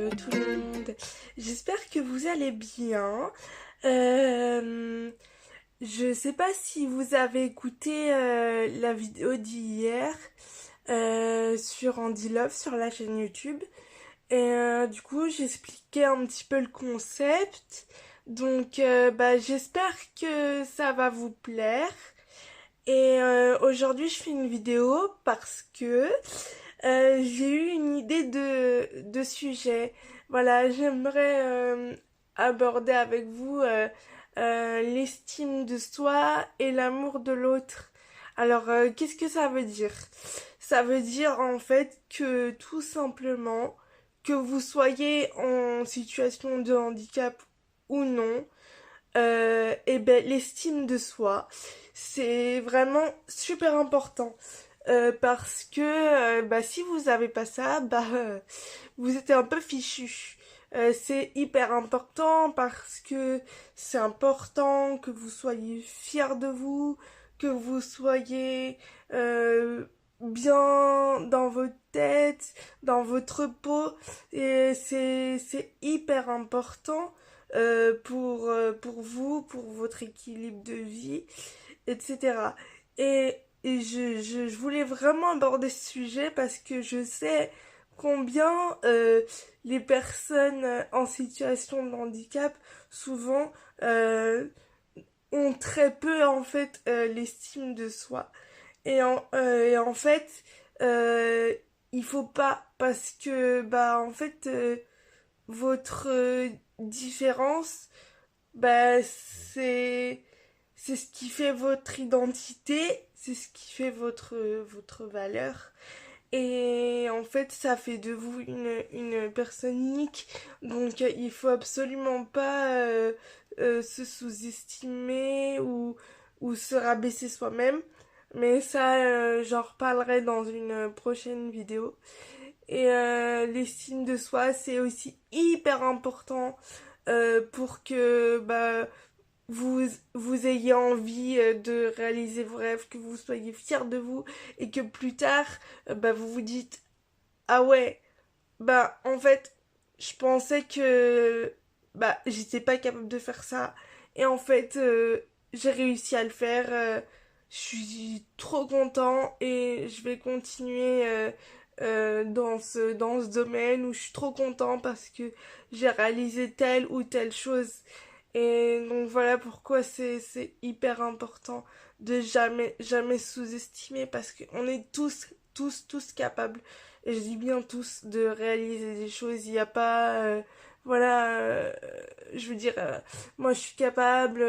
hello tout le monde. J'espère que vous allez bien. Euh, je sais pas si vous avez écouté la vidéo d'hier sur Andy Love sur la chaîne YouTube. Et du coup, j'expliquais un petit peu le concept. Donc, j'espère que ça va vous plaire. Et aujourd'hui, je fais une vidéo parce que j'ai eu une idée de sujet. Voilà, j'aimerais aborder avec vous l'estime de soi et l'amour de l'autre. Alors, qu'est-ce que ça veut dire? Ça veut dire en fait que tout simplement, que vous soyez en situation de handicap ou non, l'estime de soi, c'est vraiment super important. Parce que si vous avez pas ça, vous êtes un peu fichu. C'est hyper important parce que c'est important que vous soyez fiers de vous, que vous soyez bien dans votre tête, dans votre peau. Et c'est hyper important pour vous, pour votre équilibre de vie, etc. Et je voulais vraiment aborder ce sujet parce que je sais combien les personnes en situation de handicap souvent euh, ont très peu en fait l'estime de soi. Et en fait, euh, il faut pas parce que en fait votre différence, c'est ce qui fait votre identité, c'est ce qui fait votre valeur. Et en fait, ça fait de vous une personne unique. Donc, il faut absolument pas se sous-estimer ou se rabaisser soi-même. Mais ça, j'en reparlerai dans une prochaine vidéo. Et l'estime de soi, c'est aussi hyper important pour que vous ayez envie de réaliser vos rêves, que vous soyez fiers de vous et que plus tard, vous vous dites ah ouais, en fait, je pensais que j'étais pas capable de faire ça et en fait, j'ai réussi à le faire. Je suis trop content et je vais continuer dans ce domaine où je suis trop content parce que j'ai réalisé telle ou telle chose. Et donc voilà pourquoi c'est hyper important de jamais sous-estimer parce qu'on est tous capables, et je dis bien tous, de réaliser des choses. Il n'y a pas, voilà, je veux dire, moi je suis capable,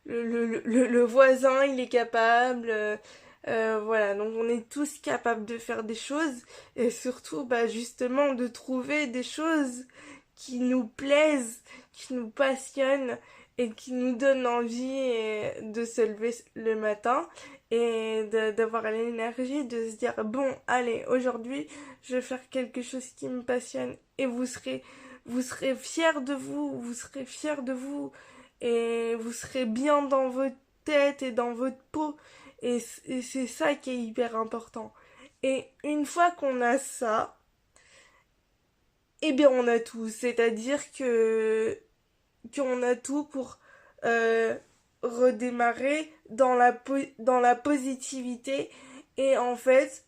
le voisin il est capable, voilà, donc on est tous capables de faire des choses et surtout justement de trouver des choses qui nous plaisent, qui nous passionnent et qui nous donnent envie de se lever le matin et d'avoir l'énergie de se dire bon allez, aujourd'hui je vais faire quelque chose qui me passionne. Et vous serez fiers de vous, vous serez fiers de vous et vous serez bien dans votre tête et dans votre peau. Et c'est ça qui est hyper important. Et une fois qu'on a ça, eh bien on a tout. C'est-à-dire que qu'on a tout pour euh, redémarrer dans la positivité. Et en fait,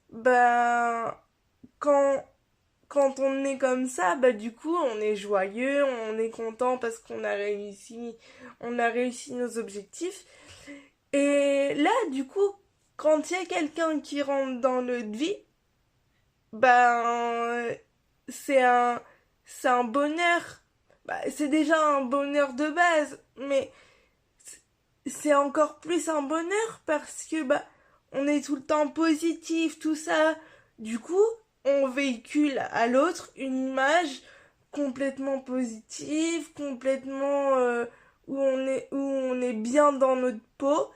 quand, quand on est comme ça, du coup, on est joyeux, on est content parce on a réussi nos objectifs. Et là, du coup, quand il y a quelqu'un qui rentre dans notre vie, ben, c'est un, c'est un bonheur. C'est déjà un bonheur de base, mais c'est encore plus un bonheur parce que on est tout le temps positif, tout ça. Du coup, on véhicule à l'autre une image complètement positive, complètement où on est bien dans notre peau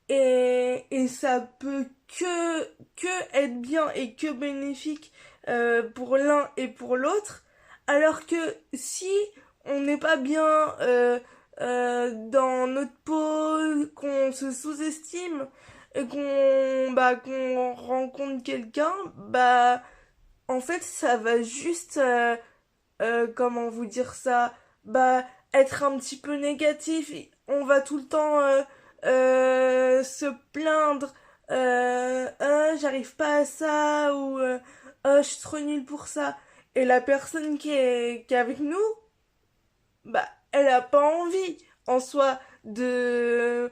et ça peut que être bien et que bénéfique pour l'un et pour l'autre. Alors que si on n'est pas bien dans notre peau, qu'on se sous-estime et qu'on rencontre quelqu'un, en fait ça va juste comment vous dire ça, bah être un petit peu négatif, on va tout le temps se plaindre, ah, j'arrive pas à ça, ou ah, je suis trop nulle pour ça. Et la personne qui est avec nous, bah elle a pas envie en soi de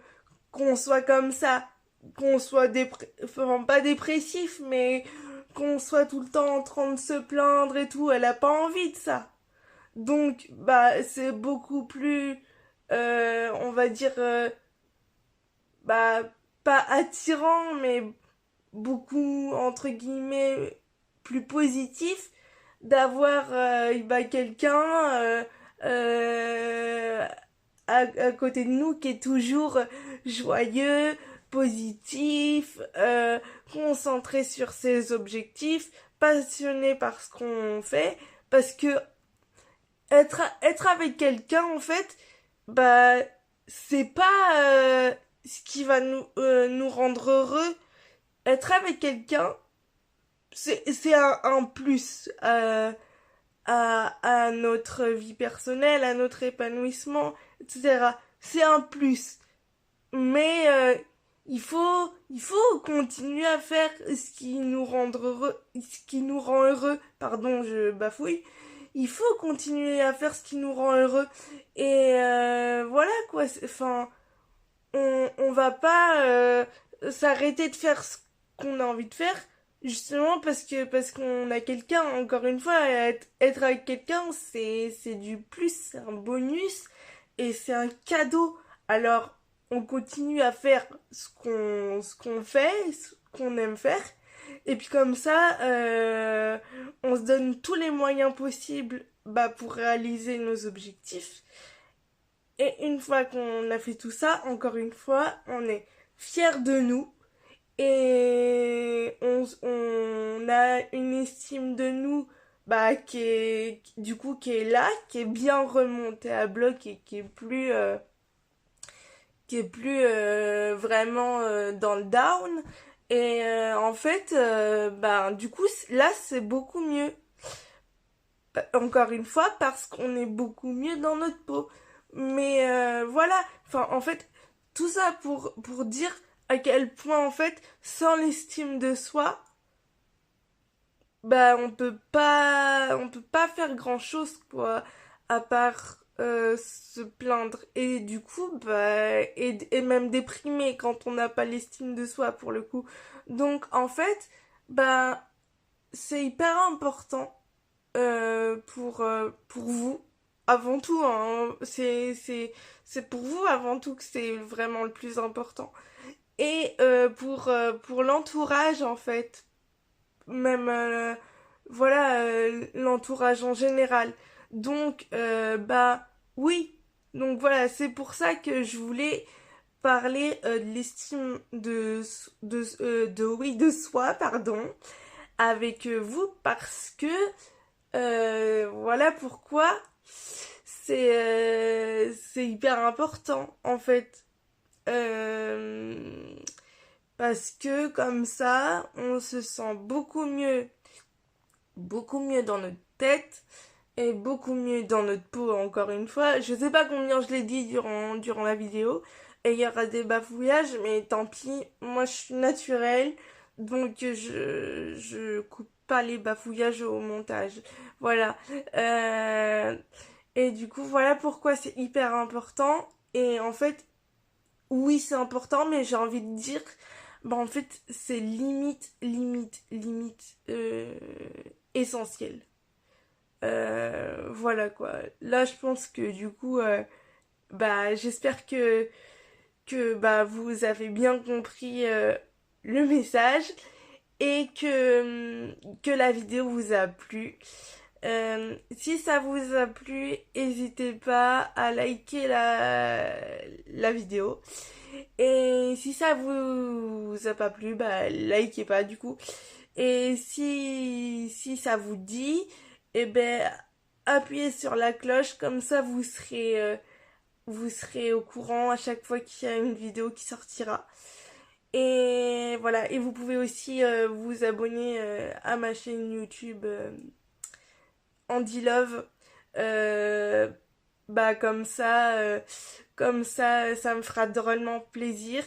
qu'on soit comme ça, qu'on soit enfin, pas dépressif, mais qu'on soit tout le temps en train de se plaindre et tout, elle a pas envie de ça. Donc, bah, c'est beaucoup plus, on va dire, bah, pas attirant, mais beaucoup, entre guillemets, plus positif d'avoir bah, quelqu'un euh, à côté de nous qui est toujours joyeux, positif, concentré sur ses objectifs, passionné par ce qu'on fait, parce que être avec quelqu'un, en fait, bah, c'est pas ce qui va nous rendre heureux. Être avec quelqu'un, c'est un plus à notre vie personnelle, à notre épanouissement, etc. C'est un plus. Mais il faut continuer à faire ce qui nous rend heureux, ce qui nous rend heureux. Pardon, je bafouille. Il faut continuer à faire ce qui nous rend heureux. Et voilà quoi. Enfin, on va pas s'arrêter de faire ce qu'on a envie de faire justement parce qu'on a quelqu'un. Encore une fois, être avec quelqu'un, c'est du plus, c'est un bonus et c'est un cadeau. Alors on continue à faire ce qu'on fait, ce qu'on aime faire. Et puis comme ça, on se donne tous les moyens possibles bah, pour réaliser nos objectifs. Et une fois qu'on a fait tout ça, encore une fois, on est fier de nous et on a une estime de nous bah, du coup qui est là, qui est bien remontée à bloc et qui est plus vraiment dans le down. Et en fait, bah, du coup, là, c'est beaucoup mieux. Encore une fois, parce qu'on est beaucoup mieux dans notre peau. Mais voilà, enfin, en fait, tout ça pour dire à quel point, en fait, sans l'estime de soi, bah, on peut pas faire grand-chose, quoi, à part se plaindre. Et du coup, bah, et même déprimer quand on n'a pas l'estime de soi, pour le coup. Donc, en fait, bah, c'est hyper important pour vous. Avant tout, hein, c'est pour vous avant tout que c'est vraiment le plus important. Et pour l'entourage, en fait, même, voilà, l'entourage en général. Donc, bah, oui. Donc voilà, c'est pour ça que je voulais parler de l'estime oui, de soi, pardon, avec vous, parce que voilà pourquoi c'est hyper important en fait. Euh, Parce que comme ça, on se sent beaucoup mieux dans notre tête et beaucoup mieux dans notre peau encore une fois. Je sais pas combien je l'ai dit durant la vidéo et il y aura des bafouillages mais tant pis, moi je suis naturelle donc je coupe pas les bafouillages au montage. Voilà. Euh, et du coup voilà pourquoi c'est hyper important et en fait oui c'est important mais j'ai envie de dire bah en fait c'est limite essentiel. Voilà quoi. Là, je pense que du coup, bah, j'espère que bah, vous avez bien compris le message et que la vidéo vous a plu. Si ça vous a plu, n'hésitez pas à liker la vidéo. Et si ça vous a pas plu, bah likez pas du coup. Et si ça vous dit, eh ben appuyez sur la cloche, comme ça vous serez au courant à chaque fois qu'il y a une vidéo qui sortira. Et voilà, et vous pouvez aussi vous abonner à ma chaîne YouTube Andy Love. Euh, Bah comme ça me fera drôlement plaisir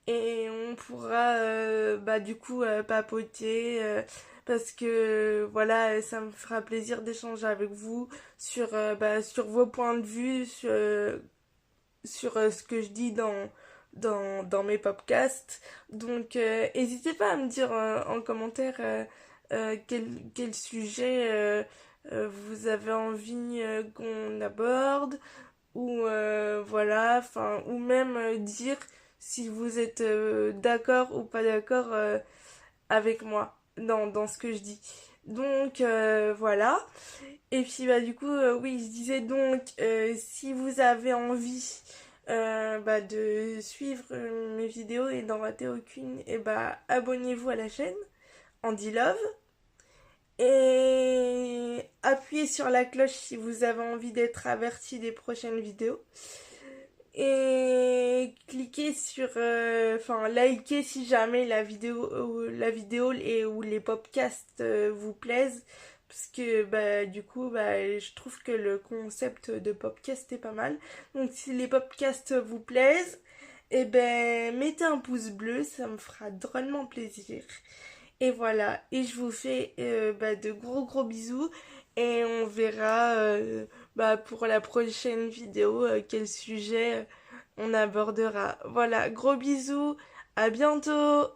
et on pourra bah du coup papoter parce que voilà ça me fera plaisir d'échanger avec vous sur bah, sur vos points de vue sur ce que je dis dans mes podcasts. Donc, n'hésitez pas à me dire en commentaire quel sujet vous avez envie qu'on aborde, ou voilà, enfin, ou même dire si vous êtes d'accord ou pas d'accord avec moi dans ce que je dis. Donc, voilà. Et puis bah du coup oui je disais donc si vous avez envie bah, de suivre mes vidéos et d'en rater aucune et bah abonnez-vous à la chaîne Andy Love et appuyez sur la cloche si vous avez envie d'être averti des prochaines vidéos et cliquez sur enfin likez si jamais la vidéo et ou les podcasts vous plaisent parce que bah du coup bah je trouve que le concept de podcast est pas mal. Donc si les podcasts vous plaisent, et ben mettez un pouce bleu, ça me fera drôlement plaisir. Et voilà, et je vous fais bah, de gros gros bisous et on verra bah, pour la prochaine vidéo quel sujet on abordera. Voilà, gros bisous, à bientôt.